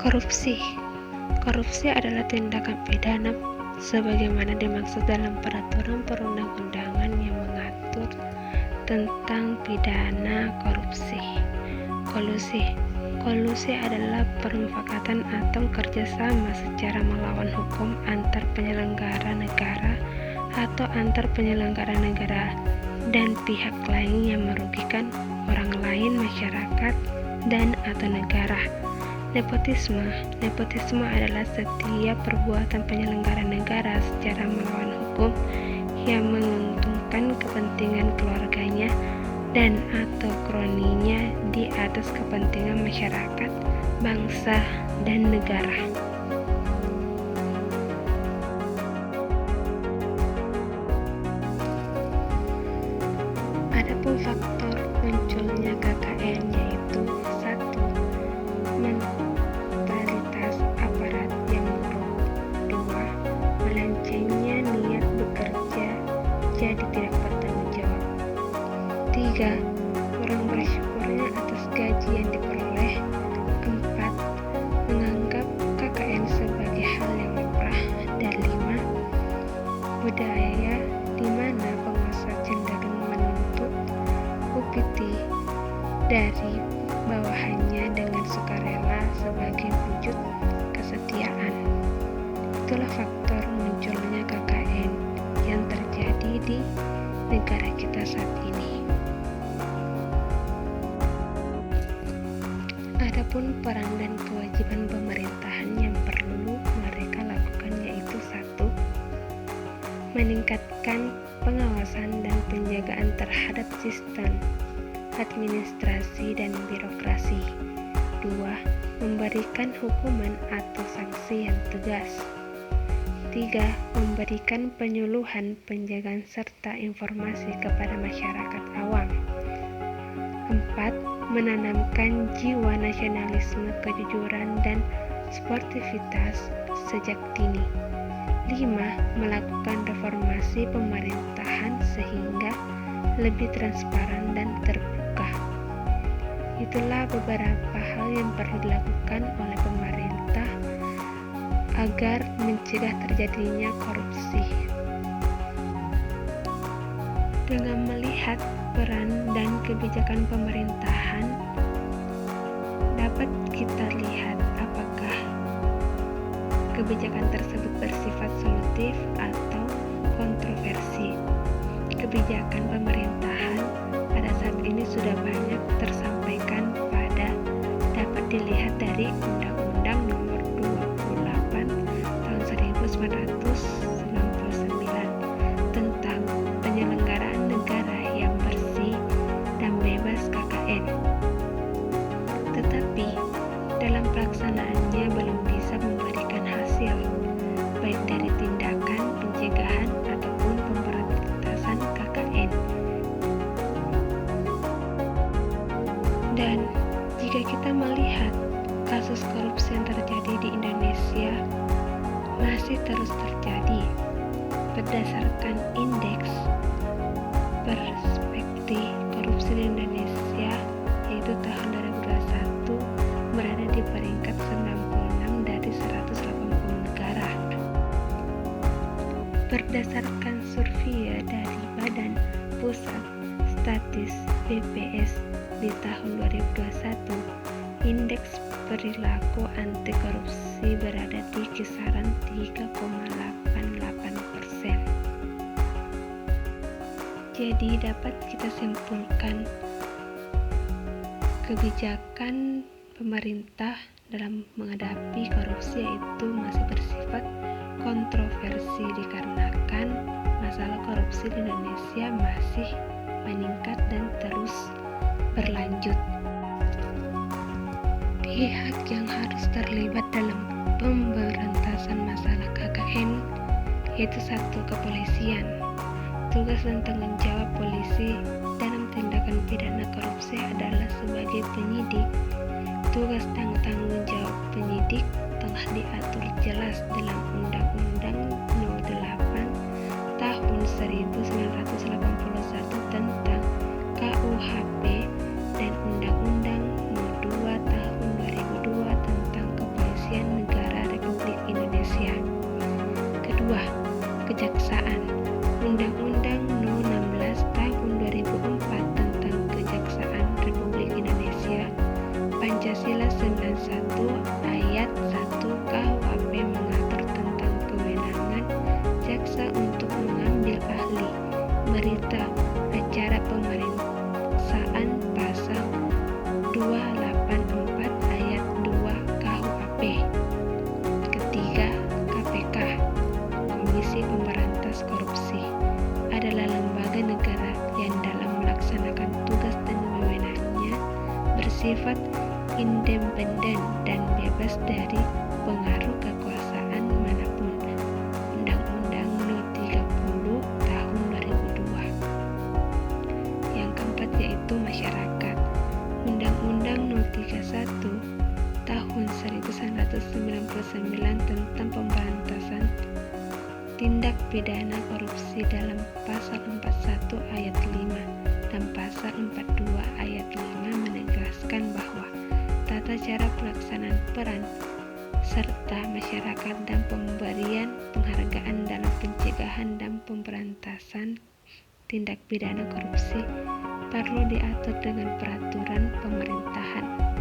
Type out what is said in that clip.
Korupsi. Korupsi adalah tindakan pidana sebagaimana dimaksud dalam peraturan perundang-undangan yang mengatur tentang pidana korupsi. Kolusi. Kolusi adalah permufakatan atau kerjasama secara melawan hukum antar penyelenggara negara atau antar penyelenggara negara dan pihak lain yang merugikan orang lain, masyarakat, dan atau negara. Nepotisme. Nepotisme adalah setiap perbuatan penyelenggara negara secara melawan hukum yang menguntungkan kepentingan keluarganya dan atau kroninya di atas kepentingan masyarakat, bangsa, dan negara. Adapun faktor munculnya KKN yaitu 1. Mentalitas aparat yang buruk. 2. Melencengnya niat bekerja jadi tidak bertanggung jawab. 3. Kurang bersyukurnya atas gaji yang diperoleh. 4. Menganggap KKN sebagai hal yang murah. Dan 5. Budaya di mana penguasa cenderung menuntut upeti dari bawahannya dengan sukarela sebagai wujud kesetiaan. Itulah faktor munculnya KKN yang terjadi di negara kita saat ini. Adapun peran dan kewajiban pemerintahan yang perlu mereka lakukan yaitu 1. Meningkatkan pengawasan dan penjagaan terhadap sistem administrasi dan birokrasi. 2. Memberikan hukuman atau sanksi yang tegas. 3. Memberikan penyuluhan, penjagaan serta informasi kepada masyarakat awam. 4. Menanamkan jiwa nasionalisme, kejujuran, dan sportivitas sejak dini. 5. Melakukan reformasi pemerintahan sehingga lebih transparan dan terbuka. Itulah beberapa hal yang perlu dilakukan oleh pemerintah agar mencegah terjadinya korupsi. Dengan melihat peran dan kebijakan pemerintahan, dapat kita lihat apakah kebijakan tersebut bersifat solutif atau kontroversi. Kebijakan pemerintahan pada saat ini sudah banyak tersampaikan pada dapat dilihat dari Undang-Undang Nomor 28 Tahun 1999 tentang penyelenggaraan negara yang bersih dan bebas KKN. Tetapi dalam pelaksanaannya belum bisa memberikan hasil, baik dari tindakan pencegahan ataupun pemberantasan KKN. Dan jika kita melihat kasus korupsi yang terjadi di Indonesia masih terus terjadi berdasarkan indeks perspektif korupsi di Indonesia yaitu tahun 2021 berada di peringkat 96 dari 180 negara. Berdasarkan survei dari Badan Pusat Statistik BPS di tahun 2021, indeks perilaku anti korupsi berada di kisaran 3,88%. Jadi dapat kita simpulkan kebijakan pemerintah dalam menghadapi korupsi yaitu masih bersifat kontroversi dikarenakan masalah korupsi di Indonesia masih meningkat dan terus berlanjut. Pihak yang harus terlibat dalam pemberantasan masalah KKN yaitu 1. Kepolisian. Tugas dan tanggung jawab polisi dalam tindakan pidana korupsi adalah sebagai penyidik. Tugas dan tanggung jawab penyidik telah diatur jelas dalam Undang-Undang Nomor 1981 tentang KUHP dan Undang-Undang No. 2 Tahun 2002 tentang Kepolisian Negara Republik Indonesia. Kedua, Kejaksaan. Undang-Undang No. 16 Tahun 2004 tentang Kejaksaan Republik Indonesia. Pancasila 91 Ayat 1 KUHP mengatur tentang kewenangan jaksa untuk mengambil ahli, berita acara pemeriksaan pasal 284 ayat 2 KUHP. Ketiga, KPK. Komisi Pemberantas Korupsi adalah lembaga negara yang dalam melaksanakan tugas dan wewenangnya bersifat independen dan bebas dari pengaruh kekuasaan manapun. Undang-Undang No. 30 Tahun 2002. Yang keempat yaitu masyarakat. Undang-Undang No. 31 Tahun 1999 tentang pemberantasan tindak pidana korupsi dalam pasal 41 ayat 5 dan pasal 42 ayat 5 menegaskan bahwa tata cara pelaksanaan peran serta masyarakat dan pemberian penghargaan dalam pencegahan dan pemberantasan tindak pidana korupsi perlu diatur dengan peraturan pemerintahan.